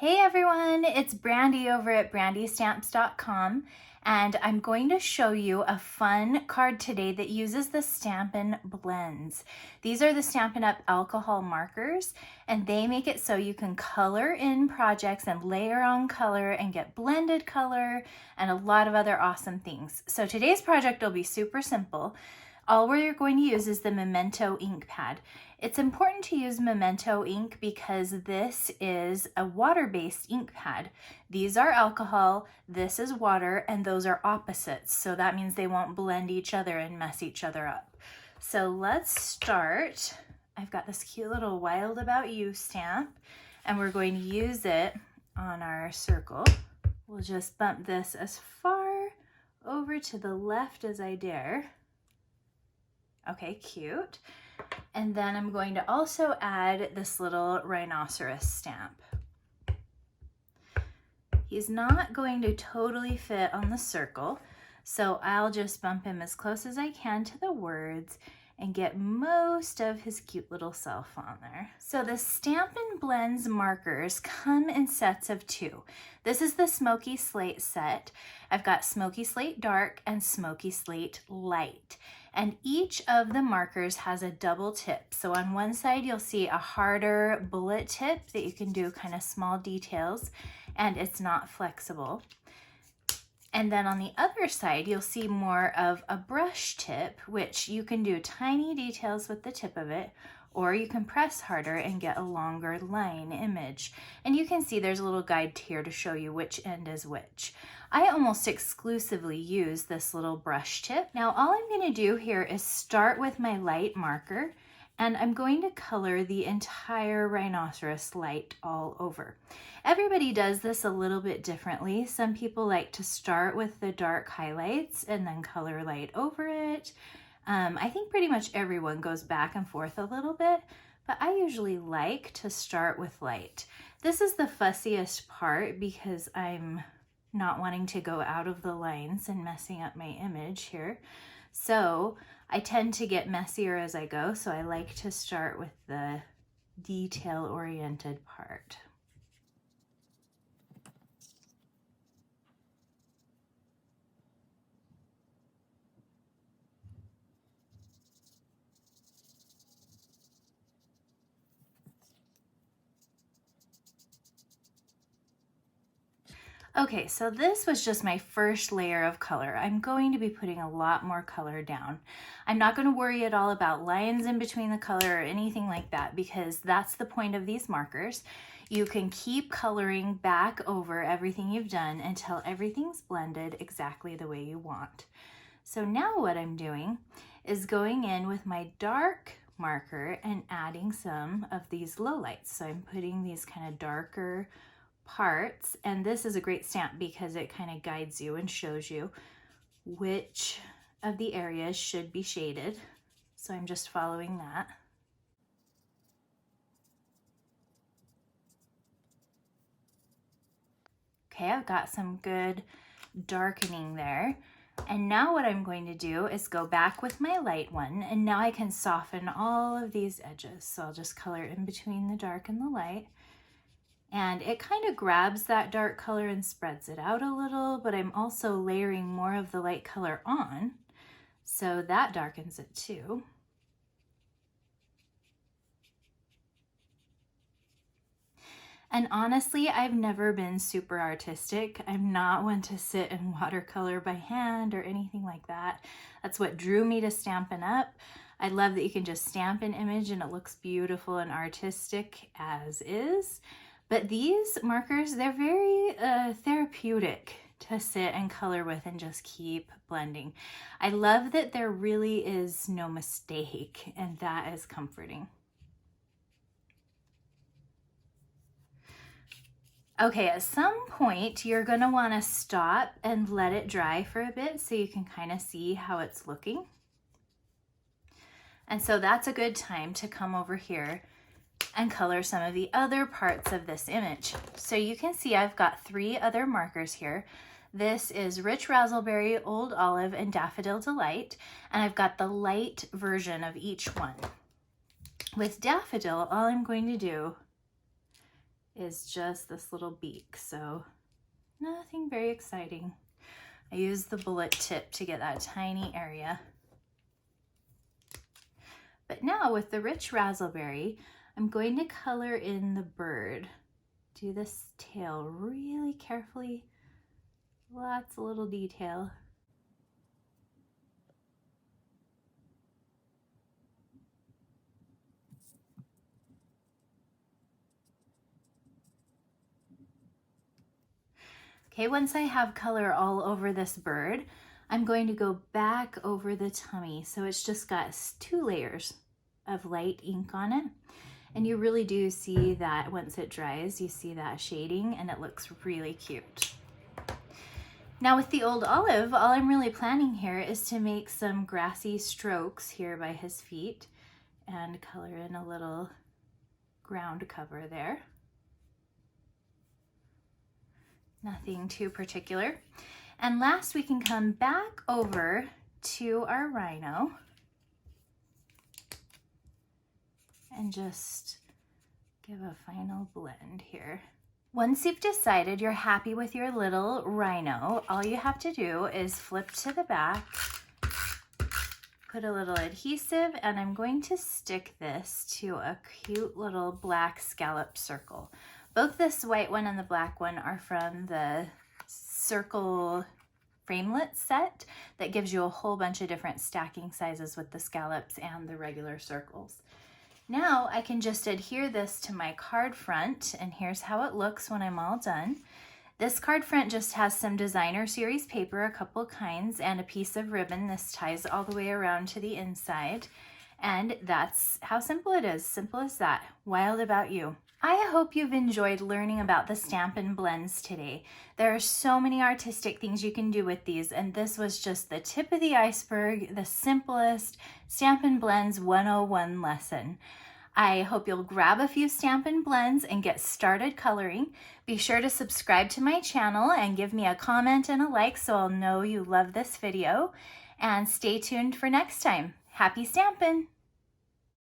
Hey everyone, it's Brandi over at brandystamps.com, and I'm going to show you a fun card today that uses the Stampin' blends. These are the Stampin' Up! Alcohol markers, and they make it so you can color in projects and layer on color and get blended color and a lot of other awesome things. So today's project will be super simple. All we're going to use is the Memento ink pad. It's important to use Memento ink because this is a water-based ink pad. These are alcohol, this is water, and those are opposites. So that means they won't blend each other and mess each other up. So let's start. I've got this cute little Wild About You stamp, and we're going to use it on our circle. We'll just bump this as far over to the left as I dare. Okay, cute. And then I'm going to also add this little rhinoceros stamp. He's not going to totally fit on the circle, so I'll just bump him as close as I can to the words and get most of his cute little self on there. So the Stampin' Blends markers come in sets of 2. This is the Smoky Slate set. I've got Smoky Slate Dark and Smoky Slate Light. And each of the markers has a double tip. So on one side, you'll see a harder bullet tip that you can do kind of small details, and it's not flexible. And then on the other side, you'll see more of a brush tip, which you can do tiny details with the tip of it, or you can press harder and get a longer line image. And you can see there's a little guide here to show you which end is which. I almost exclusively use this little brush tip. Now all I'm going to do here is start with my light marker, and I'm going to color the entire rhinoceros light all over. Everybody does this a little bit differently. Some people like to start with the dark highlights and then color light over it. I think pretty much everyone goes back and forth a little bit, but I usually like to start with light. This is the fussiest part because I'm not wanting to go out of the lines and messing up my image here. So I tend to get messier as I go, so I like to start with the detail-oriented part. Okay, so this was just my first layer of color. I'm going to be putting a lot more color down. I'm not going to worry at all about lines in between the color or anything like that because that's the point of these markers. You can keep coloring back over everything you've done until everything's blended exactly the way you want. So now what I'm doing is going in with my dark marker and adding some of these lowlights. So I'm putting these kind of darker parts, and this is a great stamp because it kind of guides you and shows you which of the areas should be shaded. So I'm just following that. Okay, I've got some good darkening there. And now what I'm going to do is go back with my light one, and now I can soften all of these edges. So I'll just color in between the dark and the light. And it kind of grabs that dark color and spreads it out a little, but I'm also layering more of the light color on, so that darkens it too. And honestly, I've never been super artistic. I'm not one to sit and watercolor by hand or anything like that. That's what drew me to Stampin' Up! I love that you can just stamp an image and it looks beautiful and artistic as is. But these markers, they're very therapeutic to sit and color with and just keep blending. I love that there really is no mistake, and that is comforting. Okay, at some point, you're gonna wanna stop and let it dry for a bit so you can kind of see how it's looking. And so that's a good time to come over here and color some of the other parts of this image. So you can see I've got 3 other markers here. This is Rich Razzleberry, Old Olive, and Daffodil Delight, and I've got the light version of each one. With Daffodil, all I'm going to do is just this little beak, so nothing very exciting. I used the bullet tip to get that tiny area. But now with the rich razzleberry, I'm going to color in the bird. Do this tail really carefully. Lots of little detail. Okay, once I have color all over this bird, I'm going to go back over the tummy. So it's just got 2 layers of light ink on it. And you really do see that once it dries, you see that shading and it looks really cute. Now with the old olive, all I'm really planning here is to make some grassy strokes here by his feet and color in a little ground cover there. Nothing too particular. And last we can come back over to our rhino and just give a final blend here. Once you've decided you're happy with your little rhino, all you have to do is flip to the back, put a little adhesive, and I'm going to stick this to a cute little black scallop circle. Both this white one and the black one are from the circle framelit set that gives you a whole bunch of different stacking sizes with the scallops and the regular circles. Now I can just adhere this to my card front, and here's how it looks when I'm all done. This card front just has some designer series paper, a couple kinds, and a piece of ribbon. This ties all the way around to the inside. And that's how simple it is. Simple as that. Wild about you. I hope you've enjoyed learning about the Stampin' blends today. There are so many artistic things you can do with these, and this was just the tip of the iceberg, the simplest Stampin' Blends 101 lesson. I hope you'll grab a few Stampin' blends and get started coloring. Be sure to subscribe to my channel and give me a comment and a like so I'll know you love this video. And stay tuned for next time. Happy Stampin'!